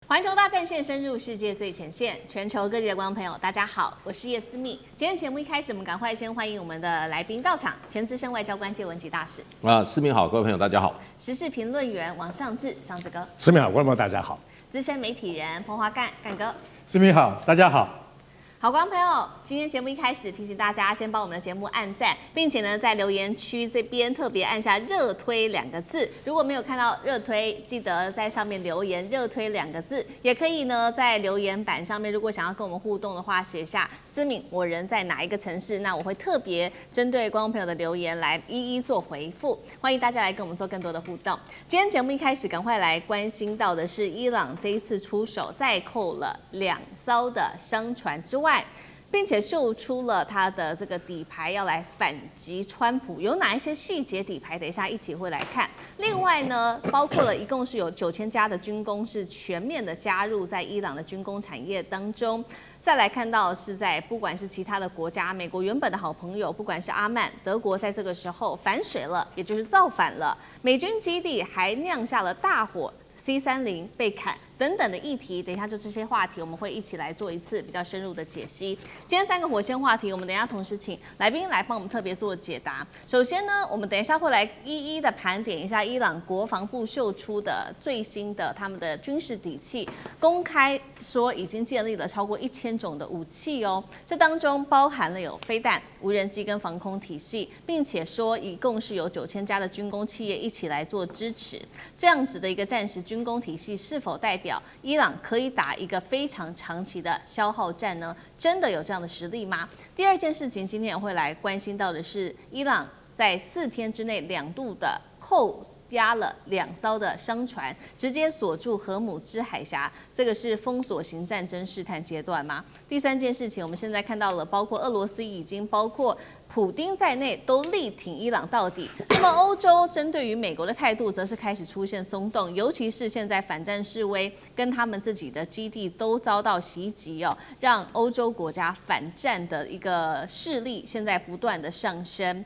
环球大战线深入世界最前线，全球各地的观众朋友，大家好，我是叶思密。今天节目一开始，我们赶快先欢迎我们的来宾到场，前资深外交官谢文吉大使。思明好，各位朋友大家好。时事评论员王尚志，尚志哥。思明好，观众朋友大家好。资深媒体人彭华干，干哥。思明好，大家好。好，观众朋友，今天节目一开始提醒大家，先帮我们的节目按赞，并且呢，在留言区这边特别按下热推2个字。如果没有看到热推，记得在上面留言热推2个字，也可以呢在留言板上面，如果想要跟我们互动的话，写下思敏我人在哪一个城市，那我会特别针对观众朋友的留言来一一做回复。欢迎大家来跟我们做更多的互动。今天节目一开始，赶快来关心到的是伊朗这一次出手再扣了2艘的商船之外，并且秀出了他的这个底牌要来反击川普，有哪一些细节底牌？等一下一起会来看。另外呢，包括了一共是有9000家的军工是全面的加入在伊朗的军工产业当中。再来看到是在不管是其他的国家，美国原本的好朋友，不管是阿曼、德国，在这个时候反水了，也就是造反了，美军基地还酿下了大火。C30被砍等等的议题，等一下就这些话题，我们会一起来做一次比较深入的解析。今天3个火线话题，我们等一下同时请来宾来帮我们特别做解答。首先呢，我们等一下会来一一的盘点一下伊朗国防部秀出的最新的他们的军事底气，公开说已经建立了超过1000种的武器哦，这当中包含了有飞弹、无人机跟防空体系，并且说一共是有9000家的军工企业一起来做支持，这样子的一个战时军工体系是否代表伊朗可以打一个非常长期的消耗战呢？真的有这样的实力吗？第二件事情，今天也会来关心到的是，伊朗在4天之内2度的扣押了2艘的商船，直接锁住荷姆兹海峡，这个是封锁型战争试探阶段吗？第三件事情，我们现在看到了，包括俄罗斯已经包括普丁在内都力挺伊朗到底。那么欧洲针对于美国的态度，则是开始出现松动，尤其是现在反战示威跟他们自己的基地都遭到袭击哦，让欧洲国家反战的一个势力现在不断的上升。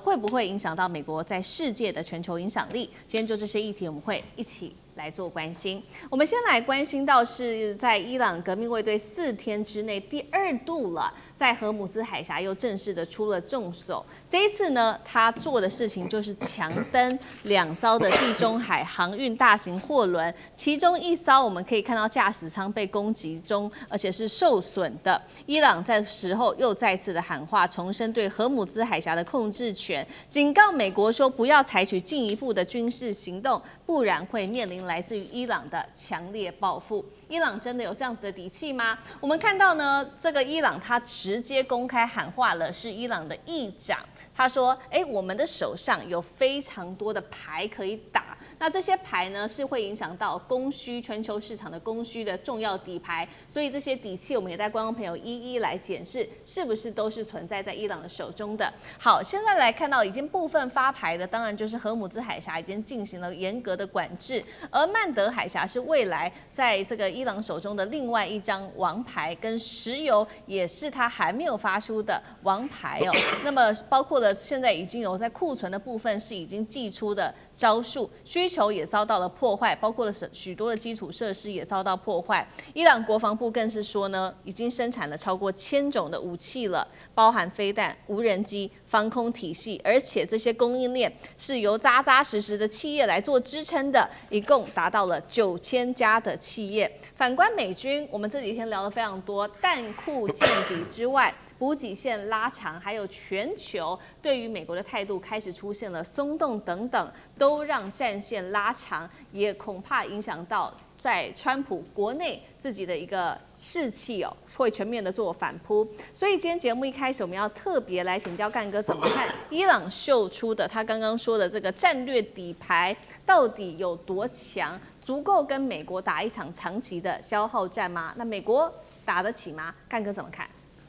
会不会影响到美国在世界的全球影响力？今天就这些议题，我们会一起来做关心。我们先来关心到是在伊朗革命卫队4天之内第2度了，在荷姆兹海峡又正式的出了重手。这一次呢，他做的事情就是强登2艘的地中海航运大型货轮，其中1艘我们可以看到驾驶舱被攻击中，而且是受损的。伊朗在时候又再次的喊话，重申对荷姆兹海峡的控制权，警告美国说不要采取进一步的军事行动，不然会面临来自于伊朗的强烈报复。伊朗真的有这样子的底气吗？我们看到呢，这个伊朗他直接公开喊话了，是伊朗的议长，他说：“我们的手上有非常多的牌可以打。”那这些牌呢，是会影响到供需全球市场的供需的重要底牌，所以这些底气，我们也带观众朋友一一来检视，是不是都是存在在伊朗的手中的。好，现在来看到已经部分发牌的，当然就是荷姆兹海峡已经进行了严格的管制，而曼德海峡是未来在这个伊朗手中的另外一张王牌，跟石油也是他还没有发出的王牌哦。那么包括了现在已经有在库存的部分是已经寄出的招数，需求也遭到了破坏，包括了许多的基础设施也遭到破坏。伊朗国防部更是说呢，已经生产了超过1000种的武器了，包含飞弹、无人机、防空体系，而且这些供应链是由扎扎实实的企业来做支撑的，一共达到了9000家的企业。反观美军，我们这几天聊得非常多，弹库见底之外，补给线拉长，还有全球对于美国的态度开始出现了松动等等，都让战线拉长，也恐怕影响到在川普国内自己的一个士气哦，会全面的做反扑。所以今天节目一开始，我们要特别来请教干哥怎么看伊朗秀出的他刚刚说的这个战略底牌到底有多强，足够跟美国打一场长期的消耗战吗？那美国打得起吗？干哥怎么看？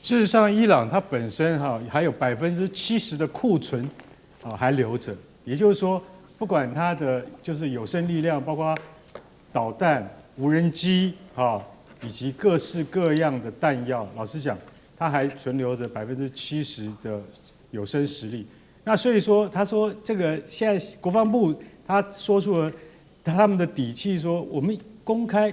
事实上，伊朗它本身还有70%的库存还留着，也就是说，不管它的就是有生力量，包括导弹、无人机以及各式各样的弹药，老实讲，它还存留着70%的有生实力。那所以说，他说这个现在国防部他说出了他们的底气，说我们公开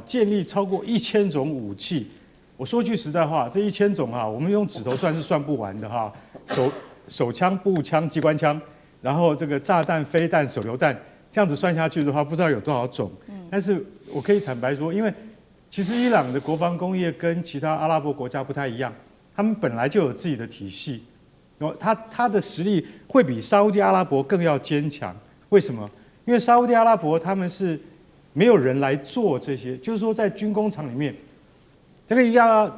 建立超过1000种武器。我说句实在话，这1000种我们用指头算是算不完的手枪、步枪、机关枪，然后这个炸弹、飞弹、手榴弹，这样子算下去的话，不知道有多少种。但是我可以坦白说，因为其实伊朗的国防工业跟其他阿拉伯国家不太一样，他们本来就有自己的体系，然后他的实力会比沙烏地阿拉伯更要坚强。为什么？因为沙烏地阿拉伯他们是没有人来做这些，就是说在军工厂里面，这个一样要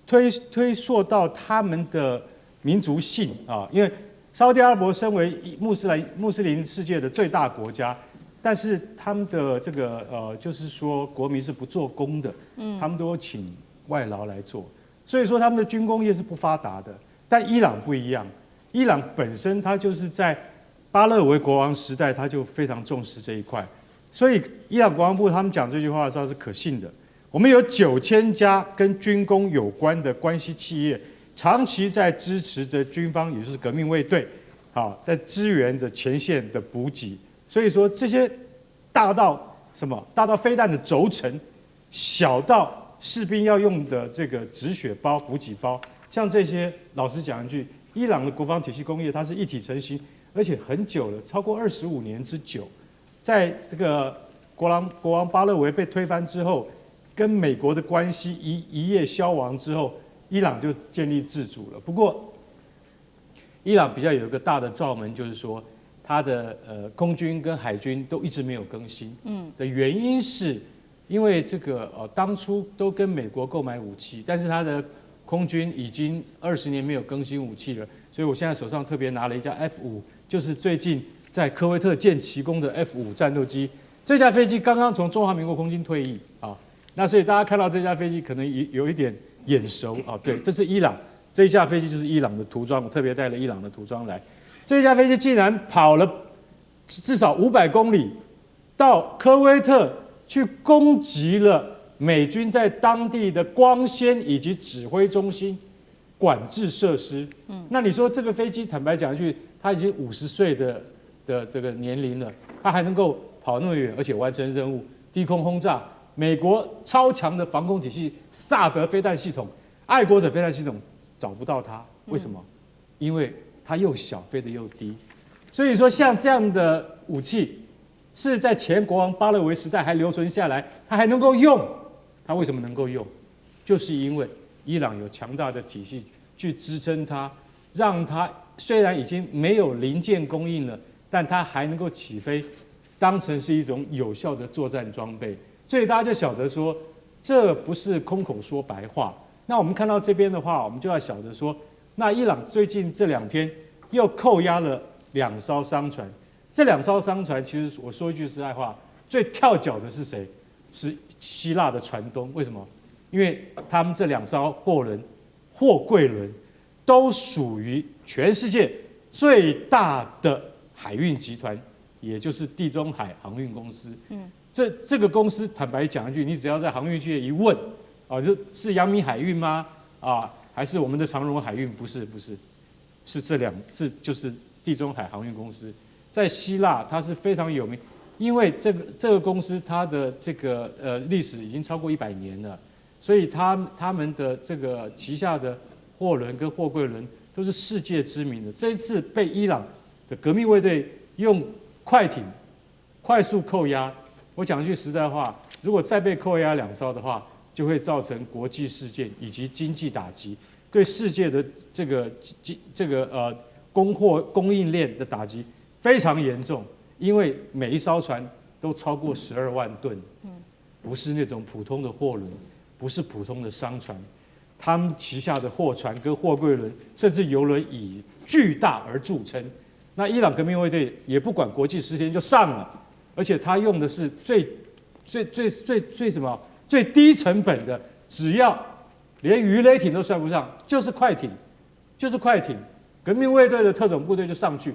推溯到他们的民族性因为沙烏地阿拉伯身为穆斯林世界的最大国家，但是他们的这个就是说国民是不做工的，他们都请外劳来做，所以说他们的军工业是不发达的。但伊朗不一样，伊朗本身它就是在巴勒维国王时代，他就非常重视这一块，所以伊朗国防部他们讲这句话的时候是可信的。我们有9000家跟军工有关的关系企业，长期在支持着军方，也就是革命卫队，在支援着前线的补给。所以说这些大到什么？大到飞弹的轴承，小到士兵要用的这个止血包、补给包，像这些，老实讲一句，伊朗的国防体系工业它是一体成型，而且很久了，超过25年之久。在这个国王巴勒维被推翻之后，跟美国的关系一夜消亡之后，伊朗就建立自主了。不过，伊朗比较有一个大的罩门，就是说它的空军跟海军都一直没有更新。的原因是因为这个当初都跟美国购买武器，但是它的空军已经20年没有更新武器了，所以我现在手上特别拿了一架 F5，就是最近在科威特建奇功的 F5战斗机。这架飞机刚刚从中华民国空军退役那所以大家看到这架飞机可能有一点眼熟对，这是伊朗，这一架飞机就是伊朗的涂装，我特别带了伊朗的涂装来。这架飞机竟然跑了至少500公里，到科威特去攻击了美军在当地的光纤以及指挥中心管制设施。那你说这个飞机，坦白讲一句，它已经50岁的这个年龄了，它还能够跑那么远，而且完成任务，低空轰炸。美国超强的防空体系萨德飞弹系统、爱国者飞弹系统找不到它，为什么？因为它又小，飞得又低。所以说，像这样的武器是在前国王巴勒维时代还留存下来，它还能够用。它为什么能够用？就是因为伊朗有强大的体系去支撑它，让它虽然已经没有零件供应了，但它还能够起飞，当成是一种有效的作战装备。所以大家就晓得说，这不是空口说白话。那我们看到这边的话，我们就要晓得说，那伊朗最近这2天又扣押了2艘商船。这2艘商船，其实我说一句实在话，最跳脚的是谁？是希腊的船东。为什么？因为他们这2艘货柜轮都属于全世界最大的海运集团，也就是地中海航运公司。这个公司坦白讲一句，你只要在航运界一问，就是阳明海运吗？还是我们的长荣海运？不是，是就是地中海航运公司。在希腊它是非常有名，因为这个公司它的这个历史已经超过100年了，所以他们的这个旗下的货轮跟货柜轮都是世界知名的。这一次被伊朗的革命卫队用快艇快速扣押。我讲一句实在话，如果再被扣押2艘的话，就会造成国际事件以及经济打击，对世界的这个供应链的打击非常严重。因为每一艘船都超过12万吨，不是那种普通的货轮，不是普通的商船，他们旗下的货船跟货柜轮，甚至油轮以巨大而著称。那伊朗革命卫队也不管国际时间就上了。而且他用的是最低成本的，只要连鱼雷艇都算不上，就是快艇。革命卫队的特种部队就上去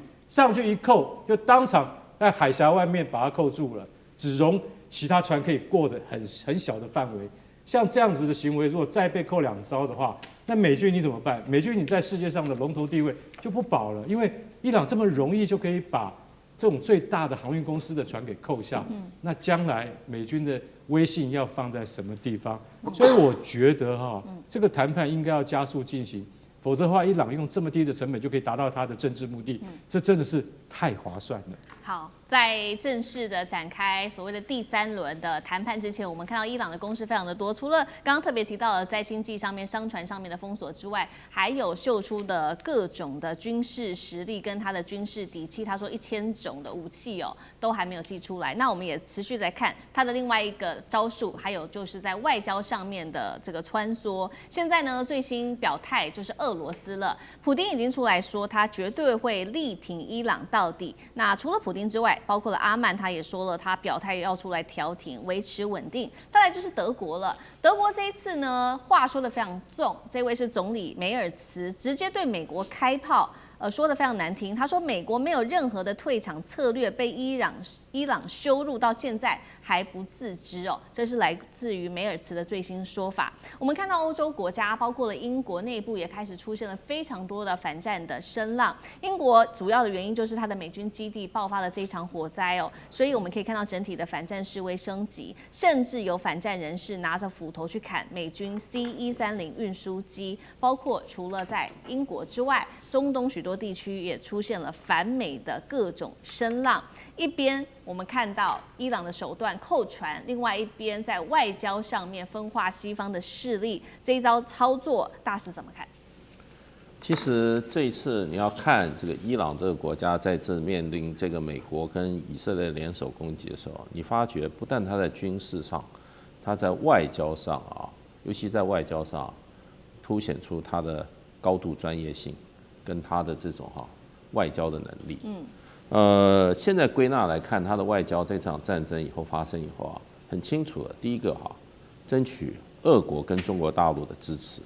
一扣，就当场在海峡外面把它扣住了，只容其他船可以过的很小的范围。像这样子的行为，如果再被扣2艘的话，那美军你怎么办？美军你在世界上的龙头地位就不保了，因为伊朗这么容易就可以把这种最大的航运公司的船给扣下，那将来美军的威信要放在什么地方。所以我觉得这个谈判应该要加速进行，否则的话，伊朗用这么低的成本就可以达到他的政治目的，这真的是太划算了。好，在正式的展开所谓的第3轮的谈判之前，我们看到伊朗的攻势非常的多，除了刚刚特别提到的在经济上面、商船上面的封锁之外，还有秀出的各种的军事实力跟他的军事底气。他说1000种的武器都还没有寄出来。那我们也持续在看他的另外一个招数，还有就是在外交上面的这个穿梭。现在呢，最新表态就是俄罗斯了，普丁已经出来说他绝对会力挺伊朗到底。那除了普丁之外，包括了阿曼，他也说了，他表态要出来调停，维持稳定。再来就是德国了，德国这一次呢，话说得非常重，这位是总理梅尔茨，直接对美国开炮。说得非常难听，他说美国没有任何的退场策略，被伊朗羞辱到现在还不自知哦，这是来自于梅尔茨的最新说法。我们看到欧洲国家，包括了英国内部也开始出现了非常多的反战的声浪。英国主要的原因就是它的美军基地爆发了这一场火灾哦，所以我们可以看到整体的反战示威升级，甚至有反战人士拿着斧头去砍美军 C-130运输机，包括除了在英国之外，中东许多地区也出现了反美的各种声浪。一边我们看到伊朗的手段扣船，另外一边在外交上面分化西方的势力，这一招操作大师怎么看？其实这一次你要看这个伊朗这个国家在这面临这个美国跟以色列联手攻击的时候，你发觉不但它在军事上，它在外交上尤其在外交上凸显出它的高度专业性。跟他的这种外交的能力，现在归纳来看，他的外交这场战争以后发生以后很清楚了。第一个争取俄国跟中国大陆的支持，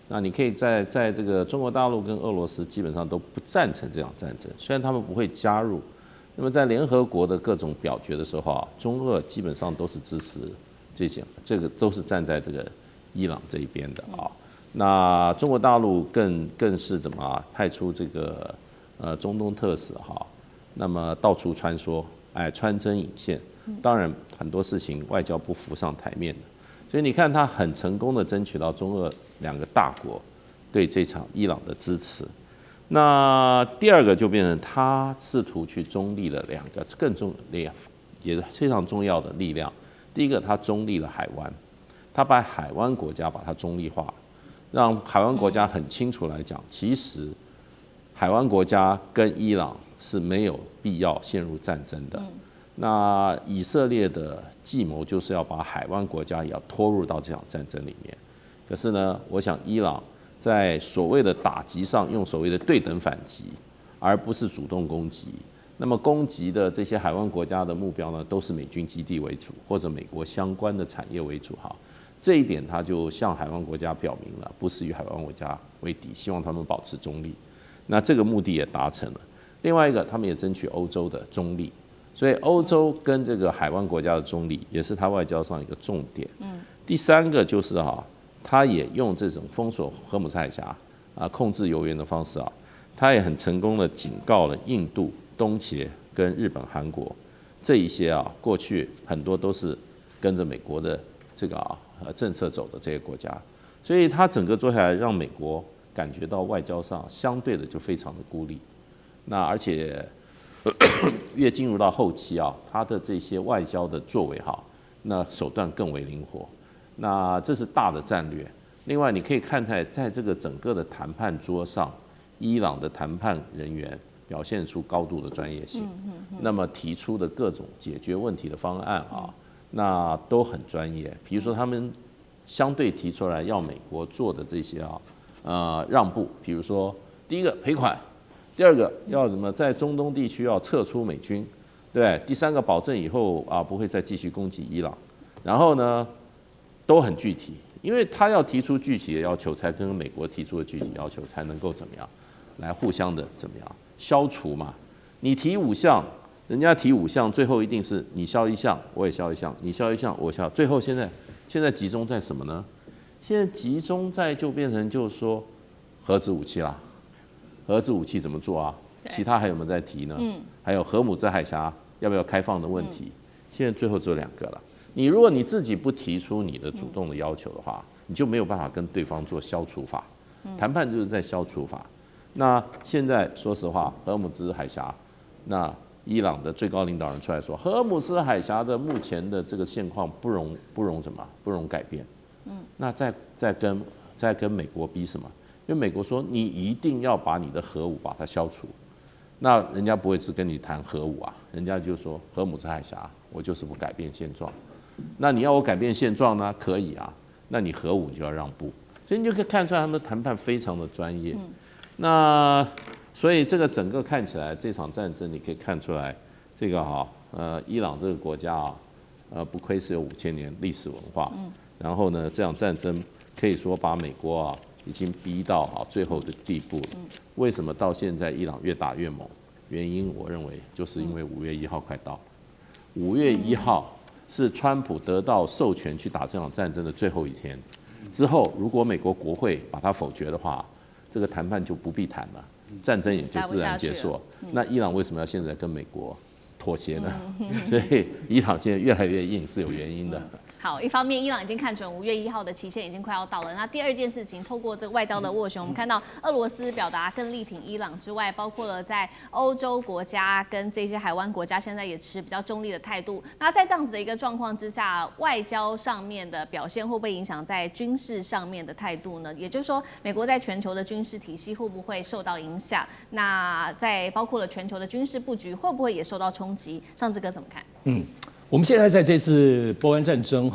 那你可以在这个中国大陆跟俄罗斯基本上都不赞成这场战争，虽然他们不会加入，那么在联合国的各种表决的时候中俄基本上都是支持这个都是站在这个伊朗这一边的那中国大陆更是怎么派出这个中东特使那么到处穿梭，穿针引线。当然很多事情外交不浮上台面的，所以你看他很成功的争取到中俄2个大国对这场伊朗的支持。那第二个就变成他试图去中立了2个也非常重要的力量。第一个，他中立了海湾，他把海湾国家把它中立化。让海湾国家很清楚来讲，其实海湾国家跟伊朗是没有必要陷入战争的。那以色列的计谋就是要把海湾国家也要拖入到这场战争里面。可是呢，我想伊朗在所谓的打击上用所谓的对等反击，而不是主动攻击。那么攻击的这些海湾国家的目标呢，都是美军基地为主，或者美国相关的产业为主这一点，他就向海湾国家表明了，不是与海湾国家为敌，希望他们保持中立。那这个目的也达成了。另外一个，他们也争取欧洲的中立，所以欧洲跟这个海湾国家的中立，也是他外交上一个重点。第3个就是他也用这种封锁荷姆斯海峡控制油源的方式他也很成功的警告了印度、东协跟日本、韩国这一些过去很多都是跟着美国的这个政策走的这些国家，所以他整个做下来，让美国感觉到外交上相对的就非常的孤立。那而且越进入到后期他的这些外交的作为那手段更为灵活。那这是大的战略。另外，你可以看在这个整个的谈判桌上，伊朗的谈判人员表现出高度的专业性，那么提出的各种解决问题的方案那都很专业。比如说，他们相对提出来要美国做的这些让步，比如说第一个赔款，第二个要怎么在中东地区要撤出美军，对，第3个保证以后不会再继续攻击伊朗，然后呢都很具体，因为他要提出具体的要求，才跟美国提出的具体要求才能够怎么样来互相的怎么样消除嘛。你提5项。人家提5项，最后一定是你消1项，我也消1项，你消1项，我消。最后现在集中在什么呢？现在集中在就变成就是说核子武器啦，核子武器怎么做其他还有没有在提呢？还有荷姆斯海峡要不要开放的问题，现在最后只有2个了。你如果你自己不提出你的主动的要求的话，你就没有办法跟对方做消除法。谈判就是在消除法。那现在说实话，荷尔姆兹海峡，那伊朗的最高领导人出来说，荷尔姆兹海峡的目前的这个现况不容改变。那再跟美国逼什么？因为美国说你一定要把你的核武把它消除，那人家不会只跟你谈核武啊，人家就说荷尔姆兹海峡我就是不改变现状。那你要我改变现状呢？可以啊，那你核武就要让步。所以你就可以看出来他们的谈判非常的专业。那所以这个整个看起来这场战争，你可以看出来，这个伊朗这个国家不愧是有5000年历史文化。然后呢，这场战争可以说把美国已经逼到最后的地步了。为什么到现在伊朗越打越猛？原因我认为就是因为5月1号快到，5月1号是川普得到授权去打这场战争的最后一天。之后，如果美国国会把它否决的话，这个谈判就不必谈了，战争也就自然结束。那伊朗为什么要现在跟美国妥协呢？所以伊朗现在越来越硬是有原因的。好，一方面伊朗已经看准5月1号的期限已经快要到了。那第二件事情，透过这个外交的斡旋，我们看到俄罗斯表达更力挺伊朗之外，包括了在欧洲国家跟这些海湾国家现在也持比较中立的态度。那在这样子的一个状况之下，外交上面的表现会不会影响在军事上面的态度呢？也就是说，美国在全球的军事体系会不会受到影响？那在包括了全球的军事布局会不会也受到冲击？尚志哥怎么看？我们现在在这次波湾战争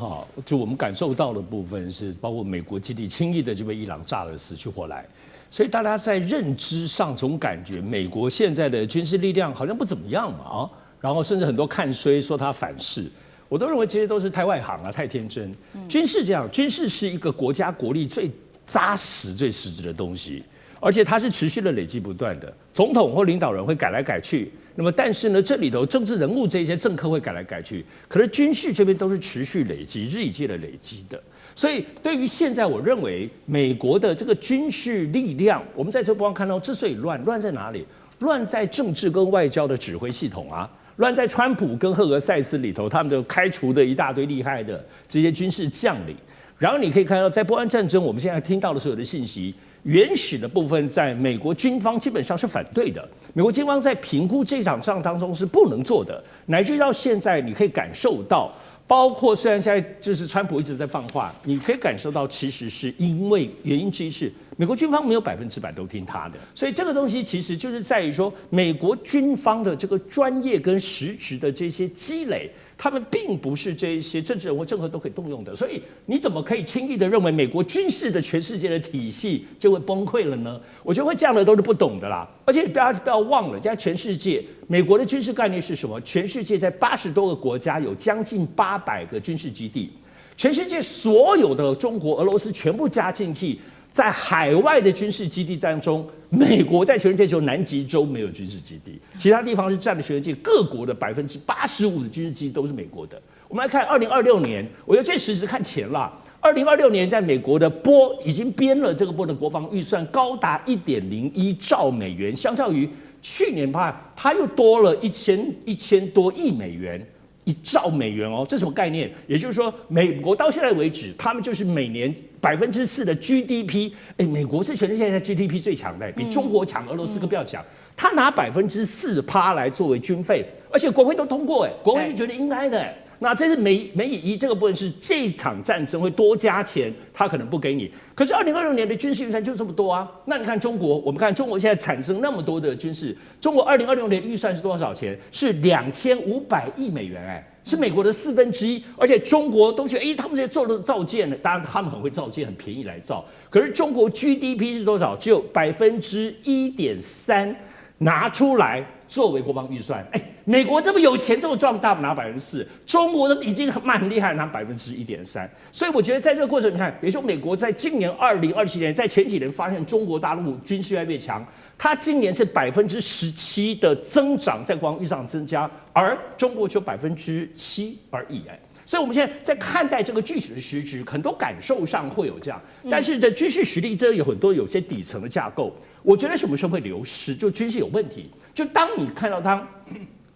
就我们感受到的部分是，包括美国基地轻易的就被伊朗炸得死去活来，所以大家在认知上总感觉美国现在的军事力量好像不怎么样嘛然后甚至很多看衰说它反噬，我都认为这些都是太外行了，太天真。军事这样，军事是一个国家国力最扎实、最实质的东西，而且它是持续的累积不断的，总统或领导人会改来改去。那么，但是呢，这里头政治人物这些政客会改来改去，可是军事这边都是持续累积、日以继的累积的。所以，对于现在，我认为美国的这个军事力量，我们在这波看到，之所以乱在哪里？乱在政治跟外交的指挥系统啊，乱在川普跟赫格塞斯里头，他们就开除的一大堆厉害的这些军事将领。然后你可以看到，在波湾战争，我们现在听到的所有的信息。原始的部分，在美国军方基本上是反对的。美国军方在评估这场仗当中是不能做的，乃至到现在，你可以感受到，包括虽然现在就是川普一直在放话，你可以感受到，其实是因为原因之一是美国军方没有100%都听他的，所以这个东西其实就是在于说，美国军方的这个专业跟实质的这些积累。他们并不是这一些政治人物、政客都可以动用的，所以你怎么可以轻易的认为美国军事的全世界的体系就会崩溃了呢？我觉得会这样的都是不懂的啦。而且不要忘了，现在全世界美国的军事概念是什么？全世界在80多个国家有将近800个军事基地，全世界所有的中国、俄罗斯全部加进去。在海外的军事基地当中，美国在全世界只有南极洲没有军事基地，其他地方是占了全世界各国的85%的军事基地都是美国的。我们来看2026年，我觉得最实质看钱啦。2026年，在美国的波已经编了这个波的国防预算高达1.01兆美元，相较于去年它又多了1000多亿美元。1兆美元这什么概念？也就是说，美国到现在为止，他们就是每年4%的 GDP。美国是全世界现在 GDP 最强的，比中国强，俄罗斯更不要讲。他拿4%来作为军费，而且国会都通过，国会是觉得应该的。那这是美以一这个部分是这场战争会多加钱，他可能不给你。可是2026年的军事预算就这么多啊。那你看中国，我们看中国现在产生那么多的军事，中国2026年预算是多少钱？是2500亿美元，是美国的1/4。而且中国都觉得，他们这些做的造舰呢，当然他们很会造舰，很便宜来造。可是中国 GDP 是多少？只有1.3%拿出来。作为国防预算，美国这么有钱这么壮大，拿4%，中国都已经很厉害，拿1.3%。所以我觉得在这个过程，你看，比如说美国在今年2027年，在前几年发现中国大陆军事越来越强，它今年是17%的增长，在国防预算增加，而中国只有7%而已。所以我们现在在看待这个具体的实质，很多感受上会有这样，但是的军事实力这有很多有些底层的架构，我觉得什么时候会流失，就军事有问题。就当你看到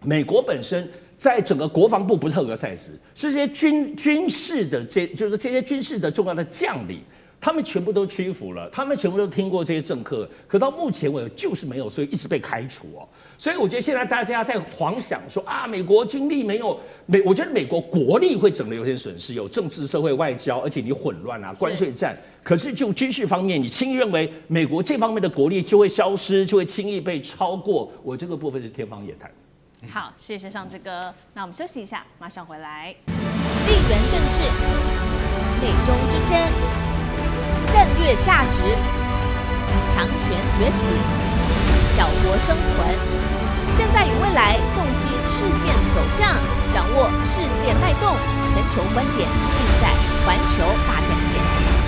美国本身在整个国防部不是赫格塞斯，是这些军事的就是这些军事的重要的将领。他们全部都屈服了，他们全部都听过这些政客，可到目前为止就是没有，所以一直被开除哦。所以我觉得现在大家在妄想说啊，美国军力没有我觉得美国国力会整个有点损失，有政治、社会、外交，而且你混乱啊，关税战。可是就军事方面，你轻易认为美国这方面的国力就会消失，就会轻易被超过，我这个部分是天方夜谭。好，谢谢上志哥。那我们休息一下，马上回来。地缘政治、美中之争、战略价值、强权崛起、小国生存，现在与未来洞悉事件走向，掌握世界脉动，全球观点尽在环球大战线。